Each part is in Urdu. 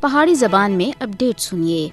پہاڑی زبان میں اپڈیٹ سنیے۔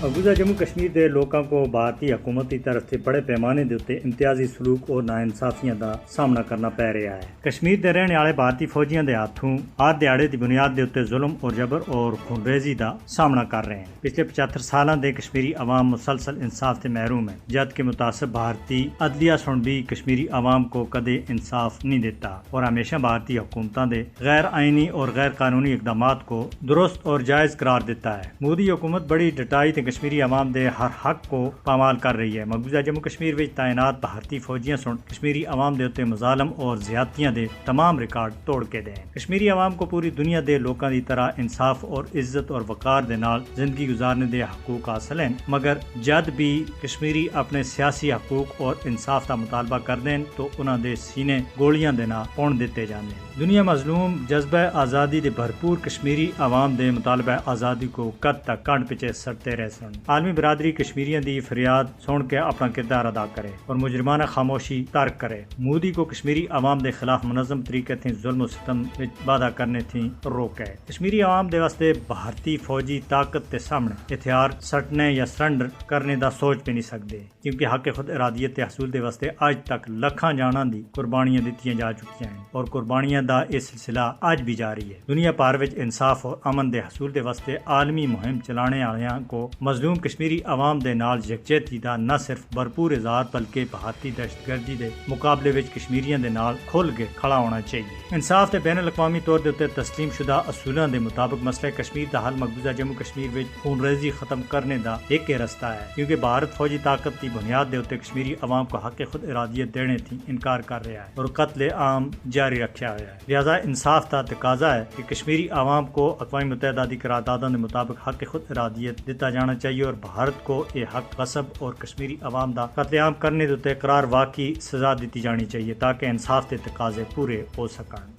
مقبوضہ جموں کشمیر دے لوکاں کو بھارتی حکومت کی طرف سے بڑے پیمانے دے اتنے امتیازی سلوک اور ناانصافیاں دا سامنا کرنا پی رہا ہے۔ کشمیر دے رہنے والے بھارتی فوجیاں دے ہاتھوں ہر دیہڑے دی بنیاد دے اتنے ظلم اور جبر اور خونریزی دا سامنا کر رہے ہیں۔ پچھلے 75 سالاں دے کشمیری عوام مسلسل انصاف سے محروم ہے، جبکہ متعصب بھارتی عدلیہ سن بھی کشمیری عوام کو کدے انصاف نہیں دیتا اور ہمیشہ بھارتی حکومتاں دے غیر آئینی اور غیر قانونی اقدامات کو درست اور جائز قرار دیتا ہے۔ مودی حکومت بڑی ڈٹائی تے کشمیری عوام دے ہر حق کو پامال کر رہی ہے۔ مقبوضہ جموں کشمیر وچ تعینات بھارتی فوجیاں سن کشمیری عوام دے تے مظالم اور زیادتیاں دے تمام ریکارڈ توڑ کے دیں۔ کشمیری عوام کو پوری دنیا دے لوکاں دی طرح انصاف اور عزت اور وقار دے نال زندگی گزارنے دے حقوق حاصل ہیں، مگر جد بھی کشمیری اپنے سیاسی حقوق اور انصاف دا مطالبہ کر دیں تو انہاں دے سینے گولیاں دے نال پون دیتے جاندے ہیں۔ دنیا مظلوم جذبہ آزادی دے بھرپور کشمیری عوام دے مطالبہ آزادی کو کد تک کانڈ پیچھے سڑتے رہ سن۔ عالمی برادری کشمیریاں دی فریاد سن کے اپنا کردار ادا کرے اور مجرمانہ خاموشی ترک کرے۔ مودی کو کشمیری عوام دے خلاف منظم طریقے تھی ظلم و ستم وچ وعدہ کرنے تھی روکے۔ کشمیری عوام دے واسطے بھارتی فوجی طاقت دے سامنے ہتھیار سٹنے یا سرنڈر کرنے دا سوچ بھی نہیں سکتے، کیونکہ حق خود ارادیت کے حصول دے واسطے اج تک لکھاں جاناں دی قربانیاں دتیاں جا چکیاں ہیں اور قربانیاں دا یہ سلسلہ اج بھی جاری ہے۔ دنیا بھر وچ انصاف اور امن دے حصول دے واسطے عالمی مہم چلانے والیاں کو مظلوم کشمیری عوام دے نال یکجہتی دا نہ صرف بھرپور اظہار بلکہ بھارتی دہشت گردی دے مقابلے وچ کشمیریاں دے نال کھل کے کھڑا ہونا چاہیے۔ انصاف تے بین الاقوامی طور دے تے تسلیم شدہ اصولاں دے مطابق مسئلہ کشمیر دا حل مقبوضہ جموں کشمیر وچ خونریزی ختم کرنے دا ایک ہی رستہ ہے، کیونکہ بھارت فوجی طاقت دی بنیاد دے تے کشمیری عوام کو حق خود ارادیت دینے تھی انکار کر رہا ہے اور قتل عام جاری رکھا ہوا ہے۔ لہذا انصاف دا تقاضا ہے کہ کشمیری عوام کو اقوام متحدہ دی قراردادوں دے مطابق حق خود ارادیت دیتا جانا چاہیے اور بھارت کو یہ حق غصب اور کشمیری عوام دا قتل عام کرنے دے قرار واقعی سزا دیتی جانی چاہیے تاکہ انصاف کے تقاضے پورے ہو سکیں۔